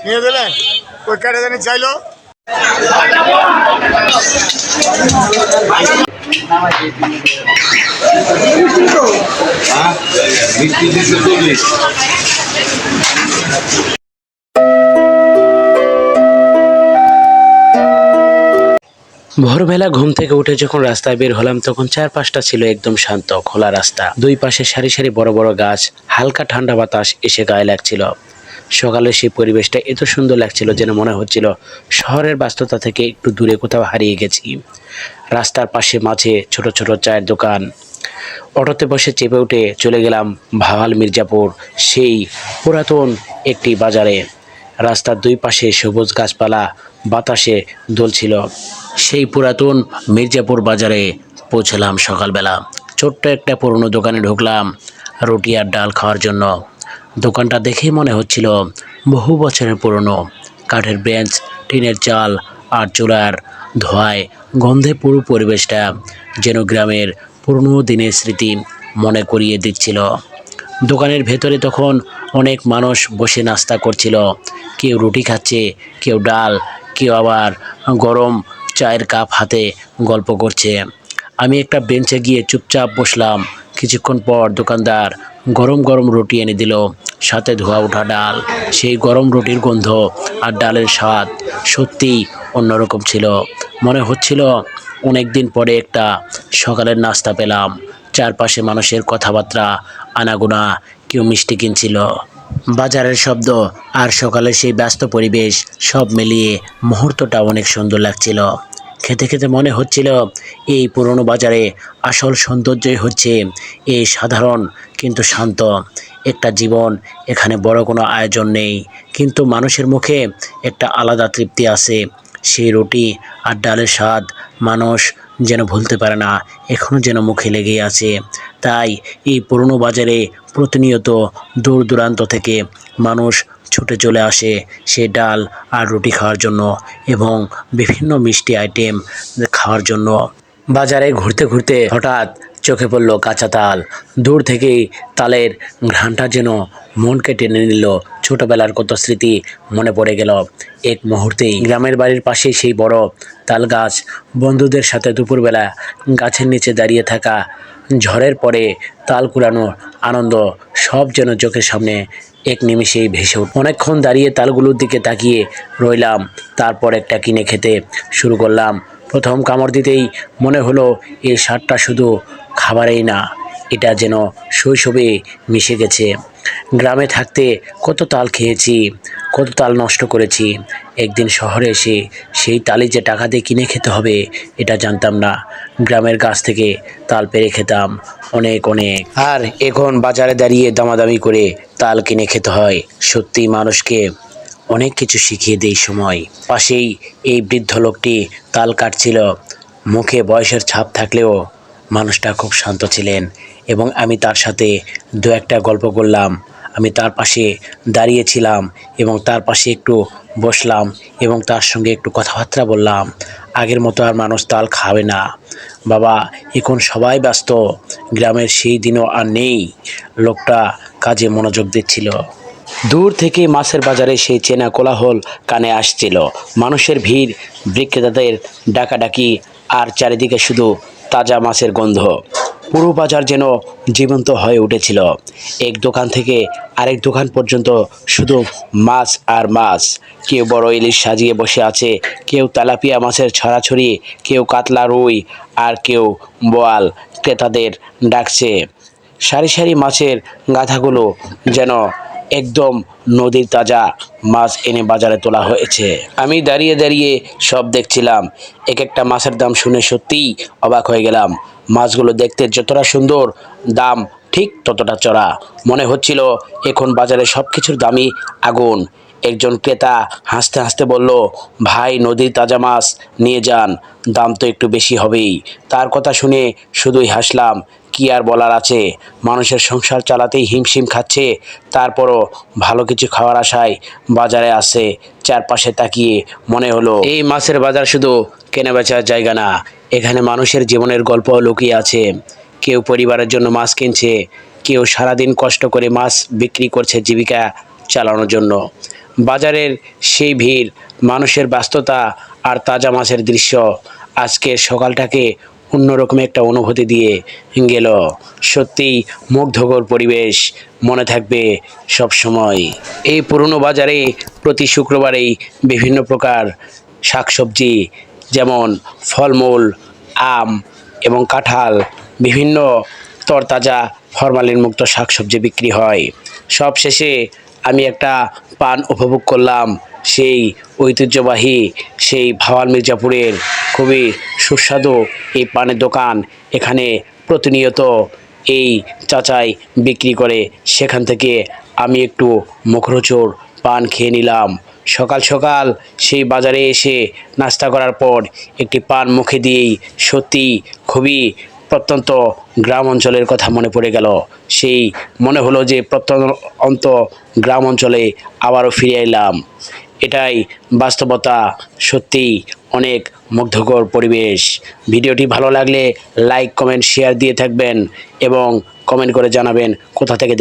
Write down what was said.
নিয়ে দিলেন ওই কাটে জানি চাইলো। ভোরবেলা ঘুম থেকে উঠে যখন রাস্তায় বের হলাম তখন চারপাশটা ছিল একদম শান্ত খোলা রাস্তা, দুই পাশে সারি সারি বড় বড় গাছ, হালকা ঠান্ডা বাতাস এসে গায়ে লাগছিল। সকালে সেই পরিবেশটা এত সুন্দর লাগছিল যেন মনে হচ্ছিল শহরের ব্যস্ততা থেকে একটু দূরে কোথাও হারিয়ে গেছি। রাস্তার পাশে মাঝে ছোট ছোট চায়ের দোকান। অটোতে বসে চেপে উঠে চলে গেলাম ভাওয়াল মির্জাপুর, সেই পুরাতন একটি বাজারে। রাস্তার দুই পাশে সবুজ গাছপালা বাতাসে দুলছিল। সেই পুরাতন মির্জাপুর বাজারে পৌঁছলাম সকালবেলা। ছোট্ট একটা পুরনো দোকানে ঢুকলাম রুটি আর ডাল খাওয়ার জন্য। দোকানটা দেখেই মনে হচ্ছিল বহু বছরের পুরনো। কাঠের বেঞ্চ, টিনের চাল আর চুলার ধোঁয়ায় গন্ধে পুরো পরিবেশটা যেন গ্রামের পুরনো দিনের স্মৃতি মনে করিয়ে দিচ্ছিল। দোকানের ভেতরে তখন অনেক মানুষ বসে নাস্তা করছিল, কেউ রুটি খাচ্ছে, কেউ ডাল, কেউ আবার গরম চায়ের কাপ হাতে গল্প করছে। আমি একটা বেঞ্চে গিয়ে চুপচাপ বসলাম। কিছুক্ষণ পর দোকানদার গরম গরম রুটি এনে দিল, সাথে ধোয়া ওঠা ডাল। সেই গরম রুটির গন্ধ আর ডালের স্বাদ সত্যিই অন্যরকম ছিল। মনে হচ্ছিল অনেক দিন পরে একটা সকালের নাস্তা পেলাম। চারপাশে মানুষের কথাবার্তা, আনাগোনা, কেউ মিষ্টি কিনছিল। বাজারের শব্দ আর সকালের সেই ব্যস্ত পরিবেশ সব মিলিয়ে মুহূর্তটা অনেক সুন্দর লাগছিল। খেতে খেতে মনে হচ্ছিল এই পুরনো বাজারে আসল সৌন্দর্যই হচ্ছে এই সাধারণ কিন্তু শান্ত একটা জীবন। এখানে বড় কোনো আয়োজন নেই, কিন্তু মানুষের মুখে একটা আলাদা তৃপ্তি আছে। সেই রুটি আর ডালের স্বাদ মানুষ যেন ভুলতে পারে না, এখনও যেন মুখে লেগেই আছে। তাই এই পুরনো বাজারে প্রতিনিয়ত দূর দূরান্ত থেকে মানুষ ছুটে চলে আসে সে ডাল আর রুটি খাওয়ার জন্য এবং বিভিন্ন মিষ্টি আইটেম খাওয়ার জন্য। বাজারে ঘুরতে ঘুরতে হঠাৎ চোখে পড়ল কাঁচা তাল। দূর থেকেই তালের ঘ্রাণটা যেন মনকে টেনে নিল। ছোটবেলার কত স্মৃতি মনে পড়ে গেল এক মুহূর্তেই। গ্রামের বাড়ির পাশেই সেই বড় তাল গাছ, বন্ধুদের সাথে দুপুরবেলা গাছের নিচে দাঁড়িয়ে থাকা, ঝড়ের পরে তাল কুড়ানোর আনন্দ সব যেন চোখের সামনে এক নিমেষেই ভেসে উঠল। অনেকক্ষণ দাঁড়িয়ে তালগুলোর দিকে তাকিয়ে রইলাম, তারপর একটা কিনে খেতে শুরু করলাম। প্রথম কামড় দিতেই মনে হলো এই স্বাদটা শুধু খাবারেই না, এটা যেন শৈশবে মিশে গেছে। গ্রামে থাকতে কত তাল খেয়েছি, কত তাল নষ্ট করেছি। একদিন শহরে এসে সেই তালই যে টাকা দিয়ে কিনে খেতে হবে এটা জানতাম না। গ্রামের গাছ থেকে তাল পেড়ে খেতাম অনেক অনেক। আর এখন বাজারে দাঁড়িয়ে দামাদামি করে তাল কিনে খেতে হয়। সত্যি মানুষকে অনেক কিছু শিখিয়ে দেয় সময়। পাশেই এই বৃদ্ধ লোকটি তাল কাটছিল। মুখে বয়সের ছাপ থাকলেও মানুষটা খুব শান্ত ছিলেন এবং আমি তার সাথে দু একটা গল্প করলাম। আমি তার পাশে দাঁড়িয়েছিলাম এবং তার পাশে একটু বসলাম এবং তার সঙ্গে একটু কথাবার্তা বললাম। আগের মতো আর মানুষ তাল খাবে না বাবা, এখন সবাই ব্যস্ত। গ্রামের সেই দিনও আর নেই। লোকটা কাজে মনোযোগ দিচ্ছিল। দূর থেকে মাছের বাজারে সেই চেনা কোলাহল কানে আসছিল। মানুষের ভিড়, বিক্রেতাদের ডাকাডাকি আর চারিদিকে শুধু তাজা মাছের গন্ধ। পুরো বাজার যেন জীবন্ত হয়ে উঠেছিল। এক দোকান থেকে আরেক দোকান পর্যন্ত শুধু মাছ আর মাছ। কেউ বড় ইলিশ সাজিয়ে বসে আছে, কেউ তেলাপিয়া মাছের ছড়াছড়ি, কেউ কাতলা রুই আর কেউ বোয়াল ক্রেতাদের ডাকছে। সারি সারি মাছের গাঁথাগুলো যেন একদম নদীর তাজা মাছ এনে বাজারে তোলা হয়েছে। আমি দাঁড়িয়ে দাঁড়িয়ে সব দেখছিলাম। এক একটা মাছের দাম শুনে সত্যিই অবাক হয়ে গেলাম। মাছগুলো দেখতে যতটা সুন্দর, দাম ঠিক ততটা চড়া। মনে হচ্ছিল এখন বাজারে সব কিছুর দামই আগুন। একজন ক্রেতা হাসতে হাসতে বলল, ভাই নদীর তাজা মাছ নিয়ে যান, দাম তো একটু বেশি হবেই। তার কথা শুনে শুধুই হাসলাম। কি আর বলার আছে, মানুষের সংসার চালাতেই হিমশিম খাচ্ছে, তারপরও ভালো কিছু খাওয়ার আশায় বাজারে আসে। চারপাশে তাকিয়ে মনে হলো এই মাছের বাজার শুধু কেনাবেচার জায়গা না, এখানে মানুষের জীবনের গল্প লুকিয়ে আছে। কেউ পরিবারের জন্য মাছ কিনছে, কেউ সারাদিন কষ্ট করে মাছ বিক্রি করছে জীবিকা চালানোর জন্য। বাজারের সেই ভিড়, মানুষের ব্যস্ততা আর তাজা মাছের দৃশ্য আজকের সকালটাকে অন্যরকম একটা অনুভূতি দিয়ে গেল। সত্যিই মুগ্ধকর পরিবেশ মনে থাকবে সব সময়। এই পুরনো বাজারে প্রতি শুক্রবারেই বিভিন্ন প্রকার শাকসবজি, যেমন ফলমূল, আম এবং কাঁঠাল, বিভিন্ন তরতাজা ফরমালিন মুক্ত শাকসবজি বিক্রি হয়। সব শেষে আমি একটা পান উপভোগ করলাম, সেই ঐতিহ্যবাহী সেই ভাওয়াল মির্জাপুরের খুবই সুস্বাদু এই পানের দোকান। এখানে প্রতিনিয়ত এই চাচাই বিক্রি করে, সেখান থেকে আমি একটু মুখরোচক পান খেয়ে নিলাম। সকাল সকাল সেই বাজারে এসে নাস্তা করার পর একটি পান মুখে দিয়েই সত্যি খুবই প্রত্যন্ত গ্রাম অঞ্চলের কথা মনে পড়ে গেল। সেই মনে হলো যে প্রত্যন্ত গ্রাম অঞ্চলে আবারও ফিরে এলাম। এটাই বাস্তবতা, সত্যিই অনেক মুগ্ধকর পরিবেশ। ভিডিওটি ভালো লাগলে লাইক, কমেন্ট, শেয়ার দিয়ে থাকবেন এবং কমেন্ট করে জানাবেন কোথা থেকে